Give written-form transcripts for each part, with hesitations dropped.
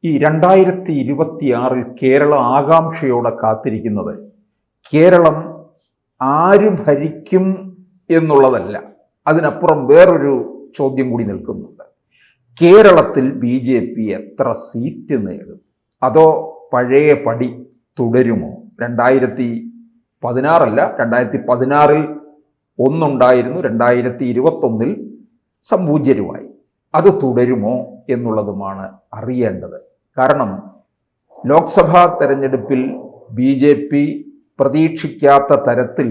ഈ 2026 കേരളം ആകാംക്ഷയോടെ കാത്തിരിക്കുന്നത് കേരളം ആര് ഭരിക്കും എന്നുള്ളതല്ല. അതിനപ്പുറം വേറൊരു ചോദ്യം കൂടി നിൽക്കുന്നുണ്ട്. കേരളത്തിൽ BJP എത്ര സീറ്റ് നേടും? അതോ പഴയ പടി തുടരുമോ? 2016 2016 ഒന്നുണ്ടായിരുന്നു, 2021 സംപൂജ്യരുമായി. അത് തുടരുമോ എന്നുള്ളതുമാണ് അറിയേണ്ടത്. കാരണം ലോക്സഭാ തെരഞ്ഞെടുപ്പിൽ BJP പ്രതീക്ഷിക്കാത്ത തരത്തിൽ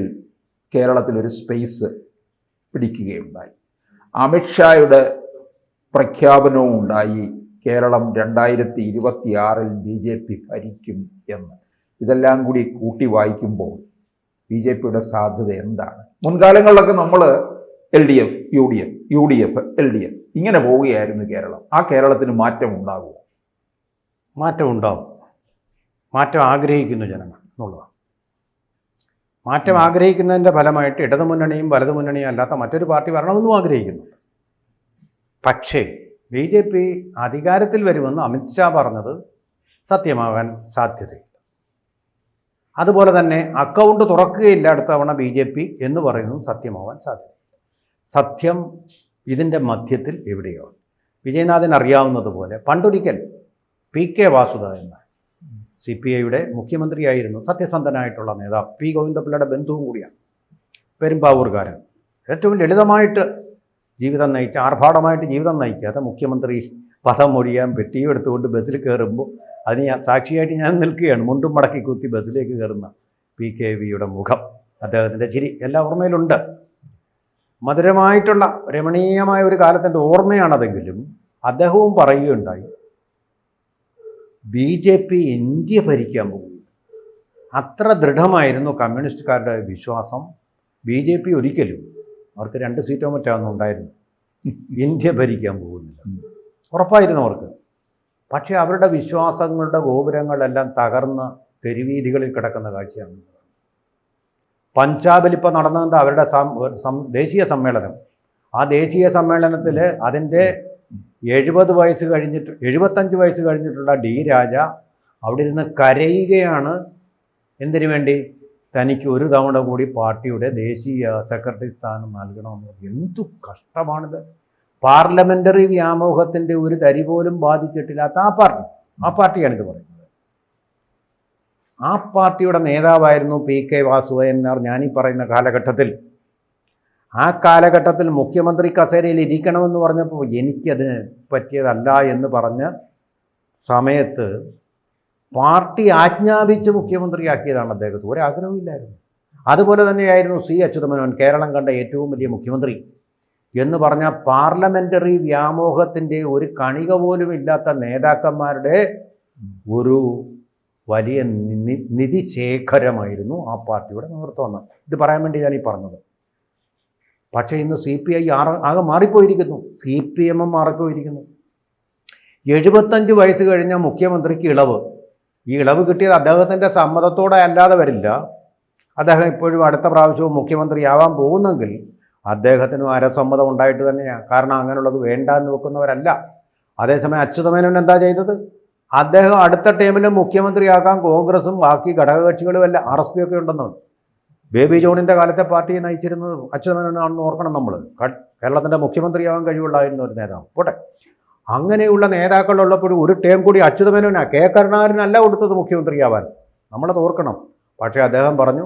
കേരളത്തിലൊരു സ്പേസ് പിടിക്കുകയുണ്ടായി. അമിത്ഷായുടെ പ്രഖ്യാപനവും ഉണ്ടായി, കേരളം 2026 BJP ഭരിക്കും എന്ന്. ഇതെല്ലാം കൂടി കൂട്ടി വായിക്കുമ്പോൾ BJPയുടെ സാധ്യത എന്താണ്? മുൻകാലങ്ങളിലൊക്കെ നമ്മൾ LDF, UDF, UDF, LDF ഇങ്ങനെ പോവുകയായിരുന്നു കേരളം. ആ കേരളത്തിന് മാറ്റം ഉണ്ടാകുമോ? മാറ്റം ഉണ്ടാവും. മാറ്റം ആഗ്രഹിക്കുന്നു ജനങ്ങൾ എന്നുള്ളതാണ്. മാറ്റം ആഗ്രഹിക്കുന്നതിൻ്റെ ഫലമായിട്ട് ഇടതുമുന്നണിയും വലതുമുന്നണിയും അല്ലാത്ത മറ്റൊരു പാർട്ടി വരണമെന്നും ആഗ്രഹിക്കുന്നുണ്ട്. പക്ഷേ BJP അധികാരത്തിൽ വരുമെന്ന് അമിത്ഷാ പറഞ്ഞത് സത്യമാകാൻ സാധ്യതയില്ല. അതുപോലെ തന്നെ അക്കൗണ്ട് തുറക്കുകയില്ല അടുത്ത തവണ BJP എന്ന് പറയുന്നതും സത്യമാവാൻ സാധ്യതയില്ല. സത്യം ഇതിൻ്റെ മധ്യത്തിൽ എവിടെയോ. വിജയനാഥൻ അറിയാവുന്നതുപോലെ പണ്ടൊരിക്കൽ PK വാസുദേവൻ CPIയുടെ മുഖ്യമന്ത്രിയായിരുന്നു, സത്യസന്ധനായിട്ടുള്ള നേതാവ്, P ഗോവിന്ദപിള്ളയുടെ ബന്ധുവും കൂടിയാണ്, പെരുമ്പാവൂർകാരൻ. ഏറ്റവും ലളിതമായിട്ട് ജീവിതം നയിച്ച, ആർഭാടമായിട്ട് ജീവിതം നയിക്കാതെ മുഖ്യമന്ത്രി പദം ഒഴിയാൻ പെട്ടിയും എടുത്തുകൊണ്ട് ബസ്സിൽ കയറുമ്പോൾ അതിന് സാക്ഷിയായിട്ട് ഞാൻ നിൽക്കുകയാണ്. മുണ്ടും മടക്കി കുത്തി ബസ്സിലേക്ക് കയറുന്ന PKVയുടെ മുഖം, അദ്ദേഹത്തിൻ്റെ ചിരി എല്ലാം ഓർമ്മയിലുണ്ട്. മധുരമായിട്ടുള്ള രമണീയമായ ഒരു കാലത്തിൻ്റെ ഓർമ്മയാണതെങ്കിലും അദ്ദേഹവും പറയുകയുണ്ടായി, BJP ഇന്ത്യ ഭരിക്കാൻ പോകുന്നു. അത്ര ദൃഢമായിരുന്നു കമ്മ്യൂണിസ്റ്റുകാരുടെ വിശ്വാസം. BJP ഒരിക്കലും, അവർക്ക് 2 സീറ്റോ മറ്റാണെന്ന് ഉണ്ടായിരുന്നു, ഇന്ത്യ ഭരിക്കാൻ പോകുന്നില്ല, ഉറപ്പായിരുന്നു അവർക്ക്. പക്ഷേ അവരുടെ വിശ്വാസങ്ങളുടെ ഗോപുരങ്ങളെല്ലാം തകർന്ന് തെരുവീഥികളിൽ കിടക്കുന്ന കാഴ്ചയാണ്. പഞ്ചാബിൽ ഇപ്പോൾ നടന്നത് അവരുടെ ദേശീയ സമ്മേളനം. ആ ദേശീയ സമ്മേളനത്തിൽ അതിൻ്റെ 75 വയസ്സ് കഴിഞ്ഞിട്ടുള്ള D രാജ അവിടെ ഇരുന്ന് കരയുകയാണ്. എന്തിനു വേണ്ടി? തനിക്ക് ഒരു തവണ കൂടി പാർട്ടിയുടെ ദേശീയ സെക്രട്ടറി സ്ഥാനം നൽകണമെന്ന്. എന്തു കഷ്ടമാണിത്! പാർലമെൻ്ററി വ്യാമോഹത്തിൻ്റെ ഒരു തരി പോലും ബാധിച്ചിട്ടില്ലാത്ത ആ പാർട്ടിയാണിത് പറയുന്നത്. ആ പാർട്ടിയുടെ നേതാവായിരുന്നു PK വാസുദേവൻ നായർ. ഞാനീ പറയുന്ന കാലഘട്ടത്തിൽ, ആ കാലഘട്ടത്തിൽ മുഖ്യമന്ത്രി കസേരയിൽ ഇരിക്കണമെന്ന് പറഞ്ഞപ്പോൾ എനിക്കതിന് പറ്റിയതല്ല എന്ന് പറഞ്ഞ സമയത്ത് പാർട്ടി ആജ്ഞാപിച്ച് മുഖ്യമന്ത്രിയാക്കിയതാണ് അദ്ദേഹത്തിന്. ഒരാഗ്രഹമില്ലായിരുന്നു. അതുപോലെ തന്നെയായിരുന്നു C അച്യുതമേനോൻ, കേരളം കണ്ട ഏറ്റവും വലിയ മുഖ്യമന്ത്രി എന്ന് പറഞ്ഞ പാർലമെൻ്ററി വ്യാമോഹത്തിൻ്റെ ഒരു കണിക പോലും ഇല്ലാത്ത നേതാക്കന്മാരുടെ ഒരു വലിയ നിധി ശേഖരമായിരുന്നു ആ പാർട്ടിയുടെ നേതൃത്വം എന്ന്. ഇത് പറയാൻ വേണ്ടി ഞാൻ ഈ പറഞ്ഞത്. പക്ഷേ ഇന്ന് CPI ആകെ മാറിപ്പോയിരിക്കുന്നു, CPM മാറിപ്പോയിരിക്കുന്നു. 75 വയസ്സ് കഴിഞ്ഞ മുഖ്യമന്ത്രിക്ക് ഇളവ്. ഈ ഇളവ് കിട്ടിയത് അദ്ദേഹത്തിൻ്റെ സമ്മതത്തോടെ അല്ലാതെ വരില്ല. അദ്ദേഹം ഇപ്പോഴും അടുത്ത പ്രാവശ്യവും മുഖ്യമന്ത്രിയാവാൻ പോകുന്നെങ്കിൽ അദ്ദേഹത്തിനും അരസമ്മതം ഉണ്ടായിട്ട് തന്നെയാണ്. കാരണം അങ്ങനെയുള്ളത് വേണ്ട എന്ന് വെക്കുന്നവരല്ല. അതേസമയം അച്യുതമേനോൻ എന്താ ചെയ്തത്? അദ്ദേഹം അടുത്ത ടൈമിൽ മുഖ്യമന്ത്രിയാക്കാൻ കോൺഗ്രസും ബാക്കി ഘടകകക്ഷികളുമല്ല RSP ഒക്കെ ഉണ്ടെന്ന്. ബേബി ജോണിൻ്റെ കാലത്തെ പാർട്ടിയെ നയിച്ചിരുന്നത് അച്യുതമേനോനാണെന്ന് ഓർക്കണം നമ്മൾ. കേരളത്തിൻ്റെ മുഖ്യമന്ത്രിയാവാൻ കഴിവുള്ളായിരുന്ന ഒരു നേതാവ്. പോട്ടെ, അങ്ങനെയുള്ള നേതാക്കളുള്ളപ്പോഴും ഒരു ടൈം കൂടി അച്യുതമേനോനാണ്, K കരുണാകരനല്ല കൊടുത്തത് മുഖ്യമന്ത്രിയാവാൻ. നമ്മളത് ഓർക്കണം. പക്ഷേ അദ്ദേഹം പറഞ്ഞു,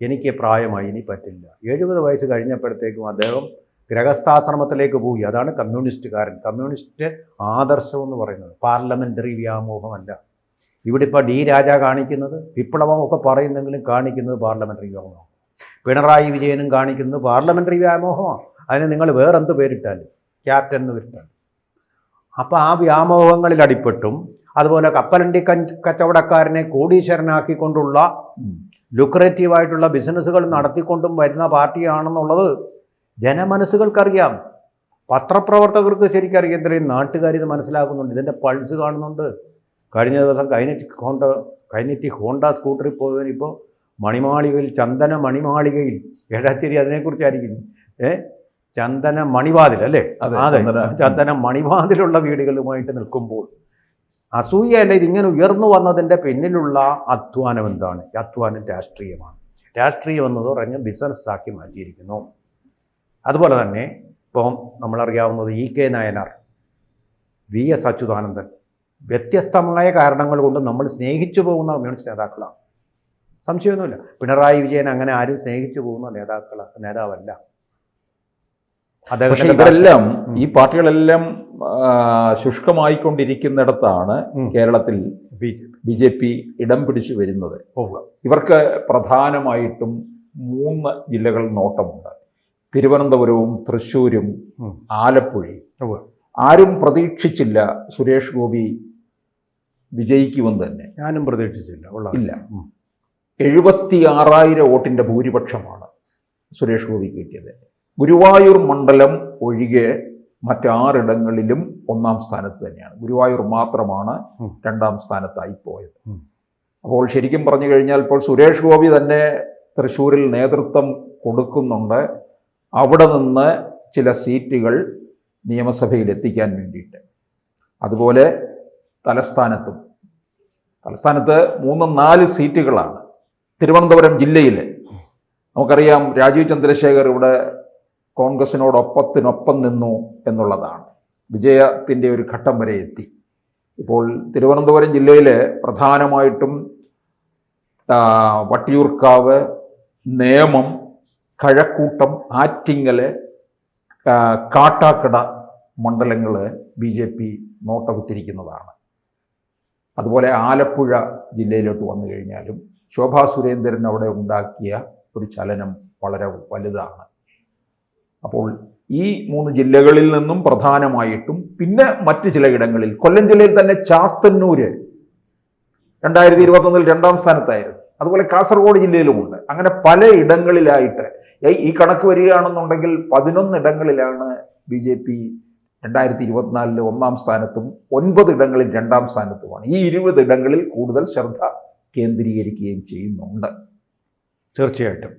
എനിക്ക് പ്രായമായി, ഇനി പറ്റില്ല. 70 വയസ്സ് കഴിഞ്ഞപ്പോഴത്തേക്കും അദ്ദേഹം ഗൃഹസ്ഥാശ്രമത്തിലേക്ക് പോയി. അതാണ് കമ്മ്യൂണിസ്റ്റുകാരൻ. കമ്മ്യൂണിസ്റ്റ് ആദർശം എന്ന് പറയുന്നത് പാർലമെൻ്ററി വ്യാമോഹമല്ല. ഇവിടെ ഇപ്പോൾ D രാജ കാണിക്കുന്നത്, വിപ്ലവമൊക്കെ പറയുന്നെങ്കിലും കാണിക്കുന്നത് പാർലമെൻ്ററി വ്യാമോഹം. പിണറായി വിജയനും കാണിക്കുന്നത് പാർലമെൻ്ററി വ്യാമോഹമാണ്. അതിന് നിങ്ങൾ വേറെന്ത് പേരിട്ടാലും, ക്യാപ്റ്റൻ എന്ന് പേരിട്ടാലും. അപ്പോൾ ആ വ്യാമോഹങ്ങളിൽ അടിപ്പെട്ടും അതുപോലെ കപ്പലണ്ടി കച്ചവടക്കാരനെ കോടീശ്വരനാക്കിക്കൊണ്ടുള്ള ലുക്രേറ്റീവായിട്ടുള്ള ബിസിനസ്സുകൾ നടത്തിക്കൊണ്ടും വരുന്ന പാർട്ടിയാണെന്നുള്ളത് ജനമനസ്സുകൾക്കറിയാം. പത്രപ്രവർത്തകർക്ക് ശരിക്കറിയാം. ഇത്രയും നാട്ടുകാരിത് മനസ്സിലാക്കുന്നുണ്ട്, ഇതിൻ്റെ പൾസ് കാണുന്നുണ്ട്. കഴിഞ്ഞ ദിവസം കൈനറ്റിക് ഹോണ്ട സ്കൂട്ടറിൽ പോയവൻ ഇപ്പോൾ മണിമാളികയിൽ, ചന്ദന മണിമാളികയിൽ, ഏഴാച്ചേരി അതിനെക്കുറിച്ചായിരിക്കും, ചന്ദന മണിവാതിൽ അല്ലേ? അതെ, ചന്ദന മണിവാതിലുള്ള വീടുകളുമായിട്ട് നിൽക്കുമ്പോൾ അസൂയയല്ല, ഇതിങ്ങനെ ഉയർന്നു വന്നതിൻ്റെ പിന്നിലുള്ള അധ്വാനം എന്താണ്? ഈ അധ്വാനം രാഷ്ട്രീയമാണ്. രാഷ്ട്രീയം എന്നത് പറഞ്ഞ് ബിസിനസ്സാക്കി മാറ്റിയിരിക്കുന്നു. അതുപോലെ തന്നെ ഇപ്പം നമ്മളറിയാവുന്നത് EK നായനാർ, VS അച്യുതാനന്ദൻ, വ്യത്യസ്തമായ കാരണങ്ങൾ കൊണ്ട് നമ്മൾ സ്നേഹിച്ചു പോകുന്ന കമ്മ്യൂണിസ്റ്റ് നേതാക്കളാണ്. സംശയമൊന്നുമില്ല. പിണറായി വിജയൻ അങ്ങനെ ആരും സ്നേഹിച്ചു പോകുന്ന നേതാവല്ല. പക്ഷേ ഇവരെല്ലാം, ഈ പാർട്ടികളെല്ലാം ശുഷ്കമായിക്കൊണ്ടിരിക്കുന്നിടത്താണ് കേരളത്തിൽ BJP ഇടം പിടിച്ചു വരുന്നത്. ഇവർക്ക് പ്രധാനമായിട്ടും 3 ജില്ലകൾ നോട്ടമുണ്ട്: തിരുവനന്തപുരവും തൃശ്ശൂരും ആലപ്പുഴയും. ആരും പ്രതീക്ഷിച്ചില്ല സുരേഷ് ഗോപി വിജയിക്കുമെന്ന് തന്നെ. ഞാനും പ്രതീക്ഷിച്ചില്ല. ഇല്ല. 76,000 വോട്ടിൻ്റെ ഭൂരിപക്ഷമാണ് സുരേഷ് ഗോപി കിട്ടിയത്. ഗുരുവായൂർ മണ്ഡലം ഒഴികെ മറ്റാറിടങ്ങളിലും 1-ാം സ്ഥാനത്ത് തന്നെയാണ്. ഗുരുവായൂർ മാത്രമാണ് 2-ാം സ്ഥാനത്തായി പോയത്. അപ്പോൾ ശരിക്കും പറഞ്ഞു കഴിഞ്ഞാൽ ഇപ്പോൾ സുരേഷ് ഗോപി തന്നെ തൃശ്ശൂരിൽ നേതൃത്വം കൊടുക്കുന്നുണ്ട്. അവിടെ നിന്ന് ചില സീറ്റുകൾ നിയമസഭയിൽ എത്തിക്കാൻ വേണ്ടിയിട്ട്. അതുപോലെ തലസ്ഥാനത്ത് 3-4 സീറ്റുകളാണ്. തിരുവനന്തപുരം ജില്ലയിൽ നമുക്കറിയാം, രാജീവ് ചന്ദ്രശേഖർ ഇവിടെ കോൺഗ്രസിനോടൊപ്പം നിന്നു എന്നുള്ളതാണ്. വിജയത്തിൻ്റെ ഒരു ഘട്ടം വരെ എത്തി. ഇപ്പോൾ തിരുവനന്തപുരം ജില്ലയിൽ പ്രധാനമായിട്ടും വട്ടിയൂർക്കാവ്, നേമം, കഴക്കൂട്ടം, ആറ്റിങ്ങൽ, കാട്ടാക്കട മണ്ഡലങ്ങൾ BJP നോട്ടമിട്ടിരിക്കുന്നതാണ്. അതുപോലെ ആലപ്പുഴ ജില്ലയിലോട്ട് വന്നു കഴിഞ്ഞാലും ശോഭാ സുരേന്ദ്രൻ അവിടെ ഉണ്ടാക്കിയ ഒരു ചലനം വളരെ വലുതാണ്. അപ്പോൾ ഈ 3 ജില്ലകളിൽ നിന്നും പ്രധാനമായിട്ടും, പിന്നെ മറ്റ് ചിലയിടങ്ങളിൽ, കൊല്ലം ജില്ലയിൽ തന്നെ ചാത്തന്നൂര് 2021 2-ാം സ്ഥാനത്തായിരുന്നു. അതുപോലെ കാസർഗോഡ് ജില്ലയിലുമുണ്ട്. അങ്ങനെ പല ഇടങ്ങളിലായിട്ട് ഈ കണക്ക് വരികയാണെന്നുണ്ടെങ്കിൽ 11 ഇടങ്ങളിലാണ് BJP 2024 1-ാം സ്ഥാനത്തും 9 ഇടങ്ങളിൽ 2-ാം സ്ഥാനത്തുമാണ്. ഈ 20 ഇടങ്ങളിൽ കൂടുതൽ ശ്രദ്ധ കേന്ദ്രീകരിക്കുകയും ചെയ്യുന്നുണ്ട്. തീർച്ചയായിട്ടും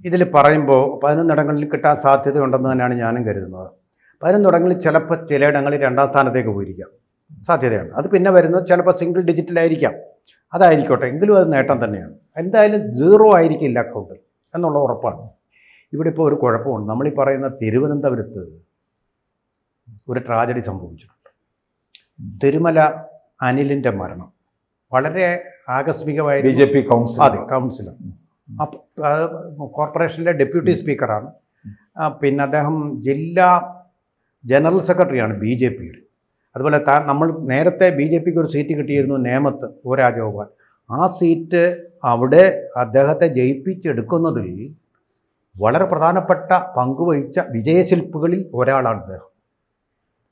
ഇതിൽ പറയുമ്പോൾ 11 ഇടങ്ങളിൽ കിട്ടാൻ സാധ്യതയുണ്ടെന്ന് തന്നെയാണ് ഞാനും കരുതുന്നത്. 11 ഇടങ്ങളിൽ ചിലപ്പോൾ ചിലയിടങ്ങളിൽ 2-ാം സ്ഥാനത്തേക്ക് പോയിരിക്കാം, സാധ്യതയുണ്ട്. അത് പിന്നെ വരുന്നത് ചിലപ്പോൾ സിംഗിൾ ഡിജിറ്റിലായിരിക്കാം. അതായിരിക്കട്ടെ, എങ്കിലും അത് നേട്ടം തന്നെയാണ്. എന്തായാലും 0 ആയിരിക്കില്ല അക്കൗണ്ടിൽ എന്നുള്ള ഉറപ്പാണ്. ഇവിടെ ഇപ്പോൾ ഒരു കുഴപ്പമുണ്ട്. നമ്മളീ പറയുന്ന തിരുവനന്തപുരത്ത് ഒരു ട്രാജഡി സംഭവിച്ചിട്ടുണ്ട്. തിരുമല അനിലിൻ്റെ മരണം വളരെ ആകസ്മികമായ BJP കൗൺസിൽ. അതെ, കൗൺസിലർ. കോർപ്പറേഷനിലെ ഡെപ്യൂട്ടി സ്പീക്കറാണ്. പിന്നെ അദ്ദേഹം ജില്ലാ ജനറൽ സെക്രട്ടറിയാണ് BJPയുടെ. അതുപോലെ നമ്മൾ നേരത്തെ BJPക്ക് ഒരു സീറ്റ് കിട്ടിയിരുന്നു നേമത്ത്, O രാജഗോപാൽ. ആ സീറ്റ് അവിടെ അദ്ദേഹത്തെ ജയിപ്പിച്ചെടുക്കുന്നതിൽ വളരെ പ്രധാനപ്പെട്ട പങ്കുവഹിച്ച വിജയശില്പികളിൽ ഒരാളാണ് അദ്ദേഹം.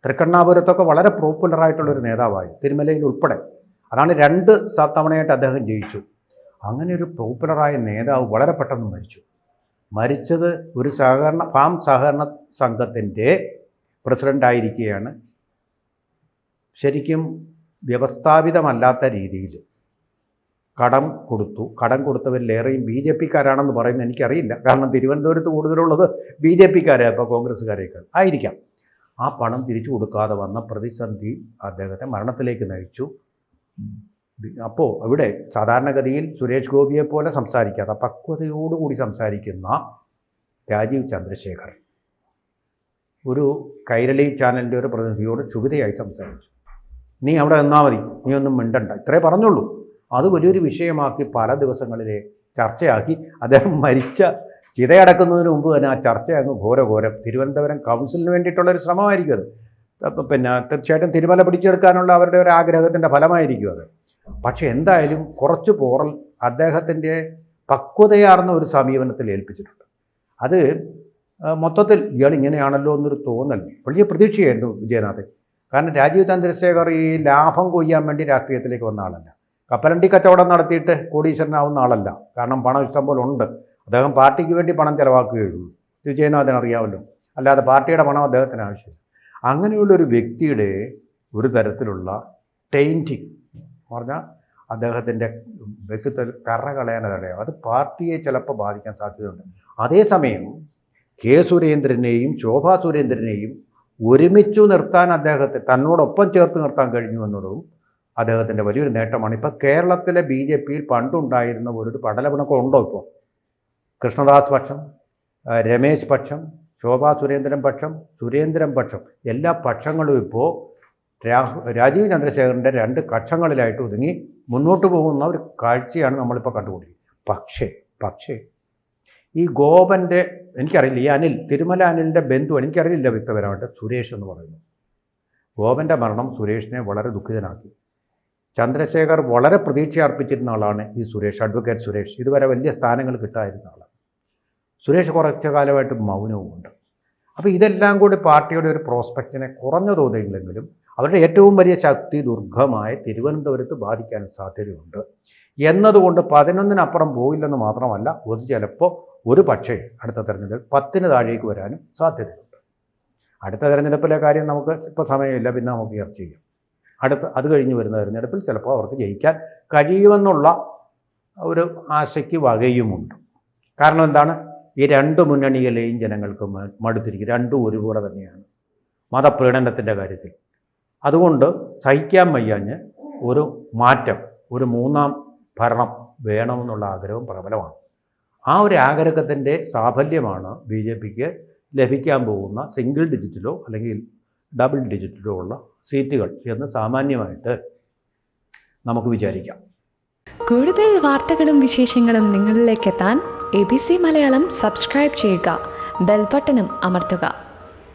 തൃക്കണ്ണാപുരത്തൊക്കെ വളരെ പോപ്പുലറായിട്ടുള്ളൊരു നേതാവായി, തിരുമലയിൽ ഉൾപ്പെടെ. അതാണ് 2 തവണയായിട്ട് അദ്ദേഹം ജയിച്ചു. അങ്ങനെ ഒരു പോപ്പുലറായ നേതാവ് വളരെ പെട്ടെന്ന് മരിച്ചത് ഒരു ഫാം സഹകരണ സംഘത്തിൻ്റെ പ്രസിഡൻ്റായിരിക്കുകയാണ്. ശരിക്കും വ്യവസ്ഥാപിതമല്ലാത്ത രീതിയിൽ കടം കൊടുത്തവരിലേറെയും BJPക്കാരാണെന്ന് പറയുന്നത് എനിക്കറിയില്ല. കാരണം തിരുവനന്തപുരത്ത് കൂടുതലുള്ളത് BJPക്കാരെ, ഇപ്പോൾ കോൺഗ്രസ്സുകാരേക്കാൾ ആയിരിക്കാം. ആ പണം തിരിച്ചു കൊടുക്കാതെ വന്ന പ്രതിസന്ധി അദ്ദേഹത്തെ മരണത്തിലേക്ക് നയിച്ചു. അപ്പോൾ ഇവിടെ സാധാരണഗതിയിൽ സുരേഷ് ഗോപിയെ പോലെ സംസാരിക്കാത്ത, പക്വതയോടുകൂടി സംസാരിക്കുന്ന രാജീവ് ചന്ദ്രശേഖർ ഒരു കൈരളി ചാനലിൻ്റെ ഒരു പ്രതിനിധിയോട് ക്ഷുഭിതയായി സംസാരിച്ചു. നീ അവിടെ നിന്നാൽ മതി, നീ ഒന്നും മിണ്ടണ്ട, ഇത്രേ പറഞ്ഞുള്ളൂ. അത് വലിയൊരു വിഷയമാക്കി പല ദിവസങ്ങളിലെ ചർച്ചയാക്കി. അദ്ദേഹം ചിതയടക്കുന്നതിന് മുമ്പ് തന്നെ ആ ചർച്ച അങ്ങ് ഘോരം. തിരുവനന്തപുരം കൗൺസിലിന് വേണ്ടിയിട്ടുള്ളൊരു ശ്രമമായിരിക്കും അത്. പിന്നെ തീർച്ചയായിട്ടും തിരുമല പിടിച്ചെടുക്കാനുള്ള അവരുടെ ഒരു ആഗ്രഹത്തിൻ്റെ ഫലമായിരിക്കും അത്. പക്ഷെ എന്തായാലും കുറച്ച് പോറൽ അദ്ദേഹത്തിൻ്റെ പക്വതയാർന്ന ഒരു സമീപനത്തിൽ ഏൽപ്പിച്ചിട്ടുണ്ട്. അത് മൊത്തത്തിൽ ഇയാൾ ഇങ്ങനെയാണല്ലോ എന്നൊരു തോന്നൽ, വലിയ പ്രതീക്ഷയായിരുന്നു വിജയനാഥൻ. കാരണം രാജീവ് ചന്ദ്രശേഖർ ഈ ലാഭം കൊയ്യാൻ വേണ്ടി രാഷ്ട്രീയത്തിലേക്ക് വന്ന ആളല്ല. കപ്പലണ്ടി കച്ചവടം നടത്തിയിട്ട് കോടീശ്വരനാവുന്ന ആളല്ല. കാരണം പണം ഇഷ്ടം പോലെ ഉണ്ട്. അദ്ദേഹം പാർട്ടിക്ക് വേണ്ടി പണം ചിലവാക്കുകയുള്ളൂ. വിജയനാഥൻ അറിയാമല്ലോ. അല്ലാതെ പാർട്ടിയുടെ പണം അദ്ദേഹത്തിന് ആവശ്യമില്ല. അങ്ങനെയുള്ളൊരു വ്യക്തിയുടെ ഒരു തരത്തിലുള്ള ടെയിൻറ്റിങ് പറഞ്ഞാൽ അദ്ദേഹത്തിൻ്റെ വ്യക്തിത്വത്തിൽ കറ കളയാനതടയാം. അത് പാർട്ടിയെ ചിലപ്പോൾ ബാധിക്കാൻ സാധ്യതയുണ്ട്. അതേസമയം കെ സുരേന്ദ്രനെയും ശോഭാ സുരേന്ദ്രനെയും ഒരുമിച്ചു നിർത്താൻ അദ്ദേഹത്തെ തന്നോടൊപ്പം ചേർത്ത് നിർത്താൻ കഴിഞ്ഞു എന്നതും അദ്ദേഹത്തിൻ്റെ വലിയൊരു നേട്ടമാണ്. ഇപ്പോൾ കേരളത്തിലെ BJPയിൽ പണ്ടുണ്ടായിരുന്ന ഒരു പടലപിണക്കം ഉണ്ടോ? ഇപ്പോൾ കൃഷ്ണദാസ് പക്ഷം, രമേശ് പക്ഷം, ശോഭാ സുരേന്ദ്രൻ പക്ഷം, സുരേന്ദ്രൻ പക്ഷം, എല്ലാ പക്ഷങ്ങളും ഇപ്പോൾ രാജീവ് ചന്ദ്രശേഖരൻ്റെ 2 കക്ഷങ്ങളിലായിട്ട് ഒതുങ്ങി മുന്നോട്ട് പോകുന്ന ഒരു കാഴ്ചയാണ് നമ്മളിപ്പോൾ കണ്ടുകൊണ്ടിരിക്കുന്നത്. പക്ഷേ ഈ ഗോപൻ്റെ, എനിക്കറിയില്ല, ഈ അനിൽ, തിരുമല അനിലിൻ്റെ ബന്ധു, എനിക്കറിയില്ല വ്യക്തിപരമായിട്ട്, സുരേഷ് എന്ന് പറയുന്നു. ഗോപൻ്റെ മരണം സുരേഷിനെ വളരെ ദുഃഖിതനാക്കി. ചന്ദ്രശേഖർ വളരെ പ്രതീക്ഷ അർപ്പിച്ചിരുന്ന ആളാണ് ഈ സുരേഷ്, അഡ്വക്കേറ്റ് സുരേഷ്. ഇതുവരെ വലിയ സ്ഥാനങ്ങൾ കിട്ടാതിരുന്ന ആളാണ്. സുരേഷ് കുറച്ച് കാലമായിട്ട് മൗനവുമുണ്ട്. അപ്പോൾ ഇതെല്ലാം കൂടി പാർട്ടിയുടെ ഒരു പ്രോസ്പെക്റ്റിനെ കുറഞ്ഞ തോതിലെങ്കിലും അവരുടെ ഏറ്റവും വലിയ ശക്തി ദുർഗമായ തിരുവനന്തപുരത്ത് ബാധിക്കാൻ സാധ്യതയുണ്ട് എന്നതുകൊണ്ട് 11-നപ്പുറം പോയില്ലെന്ന് മാത്രമല്ല, അത് ചിലപ്പോൾ ഒരു പക്ഷേ അടുത്ത തെരഞ്ഞെടുപ്പിൽ 10-ന് താഴേക്ക് വരാനും സാധ്യതയുണ്ട്. അടുത്ത തെരഞ്ഞെടുപ്പിലെ കാര്യം നമുക്ക് ഇപ്പോൾ സമയമില്ല, പിന്നെ നമുക്ക് ചർച്ച ചെയ്യാം. അത് കഴിഞ്ഞ് വരുന്ന തെരഞ്ഞെടുപ്പിൽ ചിലപ്പോൾ അവർക്ക് ജയിക്കാൻ കഴിയുമെന്നുള്ള ഒരു ആശയ്ക്ക് വകയുമുണ്ട്. കാരണം എന്താണ്? ഈ 2 മുന്നണിയിലെയും ജനങ്ങൾക്ക് മടുത്തിരിക്കും. രണ്ടും ഒരുപോലെ തന്നെയാണ് മതപ്രീണനത്തിൻ്റെ കാര്യത്തിൽ. അതുകൊണ്ട് സഹിക്കാൻ വയ്യാഞ്ഞ് ഒരു മാറ്റം, ഒരു 3ാം ഭരണം വേണമെന്നുള്ള ആഗ്രഹം പ്രബലമാണ്. ആ ഒരു ആഗ്രഹത്തിൻ്റെ സാഫല്യമാണ് BJPക്ക് ലഭിക്കാൻ പോകുന്ന സിംഗിൾ ഡിജിറ്റിലോ അല്ലെങ്കിൽ ഡബിൾ ഡിജിറ്റിലോ ഉള്ള സീറ്റുകൾ എന്ന് സാമാന്യമായിട്ട് നമുക്ക് വിചാരിക്കാം. കൂടുതൽ വാർത്തകളും വിശേഷങ്ങളും നിങ്ങളിലേക്ക് എത്താൻ ABC മലയാളം സബ്സ്ക്രൈബ് ചെയ്യുക, ബെൽ ബട്ടണും അമർത്തുക.